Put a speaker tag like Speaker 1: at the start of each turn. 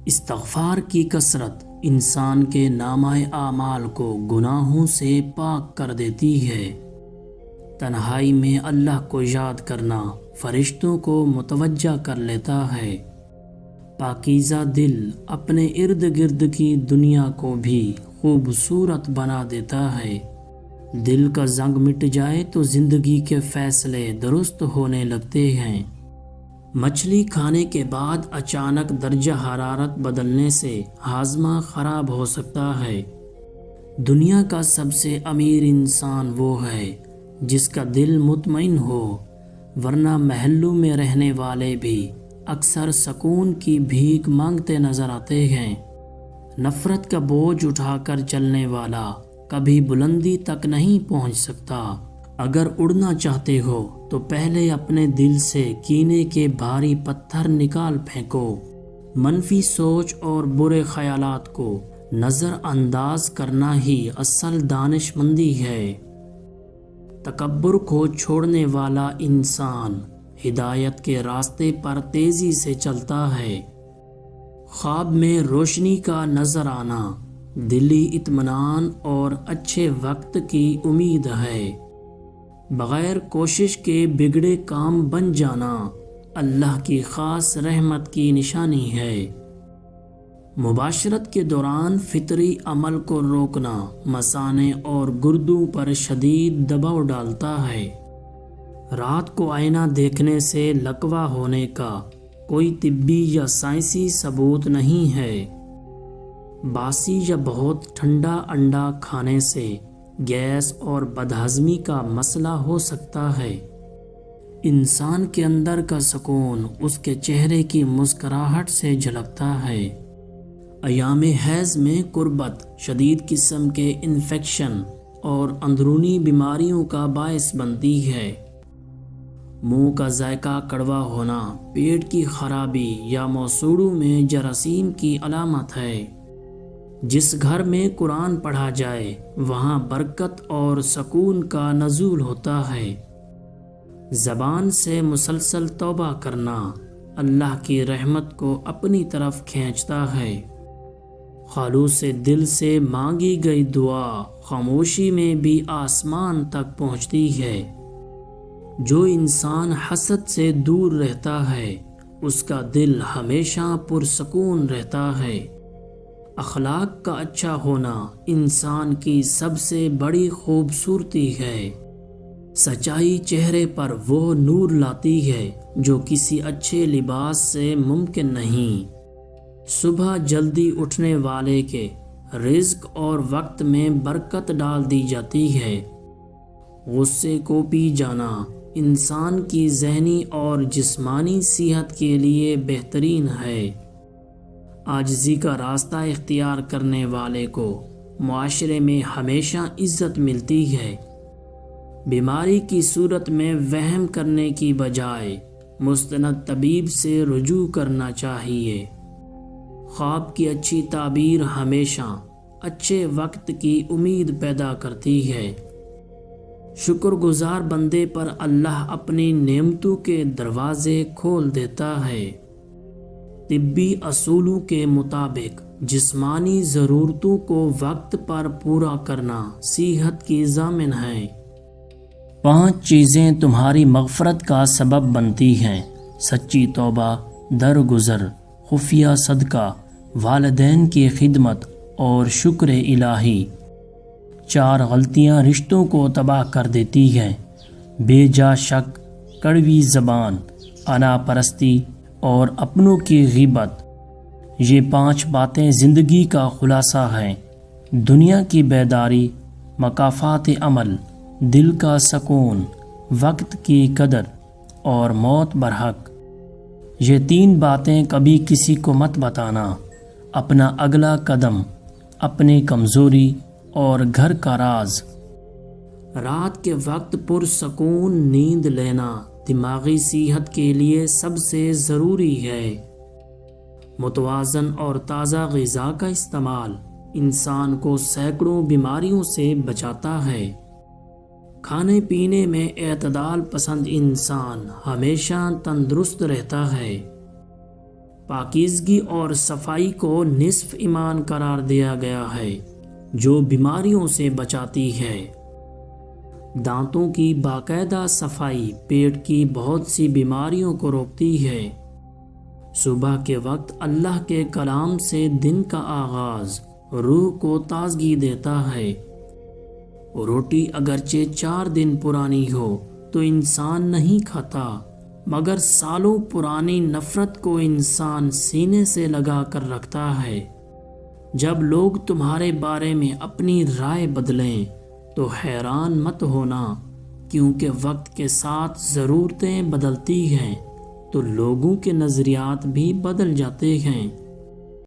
Speaker 1: استغفار کی کثرت انسان کے نامہ اعمال کو گناہوں سے پاک کر دیتی ہے۔ تنہائی میں اللہ کو یاد کرنا فرشتوں کو متوجہ کر لیتا ہے۔ پاکیزہ دل اپنے ارد گرد کی دنیا کو بھی خوبصورت بنا دیتا ہے۔ دل کا زنگ مٹ جائے تو زندگی کے فیصلے درست ہونے لگتے ہیں۔ مچھلی کھانے کے بعد اچانک درجہ حرارت بدلنے سے ہاضمہ خراب ہو سکتا ہے۔ دنیا کا سب سے امیر انسان وہ ہے جس کا دل مطمئن ہو، ورنہ محلوں میں رہنے والے بھی اکثر سکون کی بھیک مانگتے نظر آتے ہیں۔ نفرت کا بوجھ اٹھا کر چلنے والا کبھی بلندی تک نہیں پہنچ سکتا۔ اگر اڑنا چاہتے ہو تو پہلے اپنے دل سے کینے کے بھاری پتھر نکال پھینکو۔ منفی سوچ اور برے خیالات کو نظر انداز کرنا ہی اصل دانش مندی ہے۔ تکبر کو چھوڑنے والا انسان ہدایت کے راستے پر تیزی سے چلتا ہے۔ خواب میں روشنی کا نظر آنا دلی اطمینان اور اچھے وقت کی امید ہے۔ بغیر کوشش کے بگڑے کام بن جانا اللہ کی خاص رحمت کی نشانی ہے۔ مباشرت کے دوران فطری عمل کو روکنا مثانے اور گردوں پر شدید دباؤ ڈالتا ہے۔ رات کو آئینہ دیکھنے سے لقوہ ہونے کا کوئی طبی یا سائنسی ثبوت نہیں ہے۔ باسی یا بہت ٹھنڈا انڈا کھانے سے گیس اور بدہضمی کا مسئلہ ہو سکتا ہے۔ انسان کے اندر کا سکون اس کے چہرے کی مسکراہٹ سے جھلکتا ہے۔ ایام حیض میں قربت شدید قسم کے انفیکشن اور اندرونی بیماریوں کا باعث بنتی ہے۔ منہ کا ذائقہ کڑوا ہونا پیٹ کی خرابی یا موسوڑوں میں جراثیم کی علامت ہے۔ جس گھر میں قرآن پڑھا جائے وہاں برکت اور سکون کا نزول ہوتا ہے۔ زبان سے مسلسل توبہ کرنا اللہ کی رحمت کو اپنی طرف کھینچتا ہے۔ خالوص دل سے مانگی گئی دعا خاموشی میں بھی آسمان تک پہنچتی ہے۔ جو انسان حسد سے دور رہتا ہے اس کا دل ہمیشہ پرسکون رہتا ہے۔ اخلاق کا اچھا ہونا انسان کی سب سے بڑی خوبصورتی ہے۔ سچائی چہرے پر وہ نور لاتی ہے جو کسی اچھے لباس سے ممکن نہیں۔ صبح جلدی اٹھنے والے کے رزق اور وقت میں برکت ڈال دی جاتی ہے۔ غصے کو پی جانا انسان کی ذہنی اور جسمانی صحت کے لیے بہترین ہے۔ عاجزی کا راستہ اختیار کرنے والے کو معاشرے میں ہمیشہ عزت ملتی ہے۔ بیماری کی صورت میں وہم کرنے کی بجائے مستند طبیب سے رجوع کرنا چاہیے۔ خواب کی اچھی تعبیر ہمیشہ اچھے وقت کی امید پیدا کرتی ہے۔ شکر گزار بندے پر اللہ اپنی نعمتوں کے دروازے کھول دیتا ہے۔ طبی اصولوں کے مطابق جسمانی ضرورتوں کو وقت پر پورا کرنا صحت کی ضامن ہے۔ 5 چیزیں تمہاری مغفرت کا سبب بنتی ہیں: سچی توبہ، درگزر، خفیہ صدقہ، والدین کی خدمت اور شکر الہی۔ 4 غلطیاں رشتوں کو تباہ کر دیتی ہیں: بے جا شک، کڑوی زبان، انا پرستی اور اپنوں کی غیبت۔ یہ 5 باتیں زندگی کا خلاصہ ہیں: دنیا کی بیداری، مکافات عمل، دل کا سکون، وقت کی قدر اور موت برحق۔ یہ 3 باتیں کبھی کسی کو مت بتانا: اپنا اگلا قدم، اپنی کمزوری اور گھر کا راز۔ رات کے وقت پرسکون نیند لینا دماغی صحت کے لیے سب سے ضروری ہے۔ متوازن اور تازہ غذا کا استعمال انسان کو سینکڑوں بیماریوں سے بچاتا ہے۔ کھانے پینے میں اعتدال پسند انسان ہمیشہ تندرست رہتا ہے۔ پاکیزگی اور صفائی کو نصف ایمان قرار دیا گیا ہے جو بیماریوں سے بچاتی ہے۔ دانتوں کی باقاعدہ صفائی پیٹ کی بہت سی بیماریوں کو روکتی ہے۔ صبح کے وقت اللہ کے کلام سے دن کا آغاز روح کو تازگی دیتا ہے۔ روٹی اگرچہ 4 دن پرانی ہو تو انسان نہیں کھاتا، مگر سالوں پرانی نفرت کو انسان سینے سے لگا کر رکھتا ہے۔ جب لوگ تمہارے بارے میں اپنی رائے بدلیں تو حیران مت ہونا، کیونکہ وقت کے ساتھ ضرورتیں بدلتی ہیں تو لوگوں کے نظریات بھی بدل جاتے ہیں۔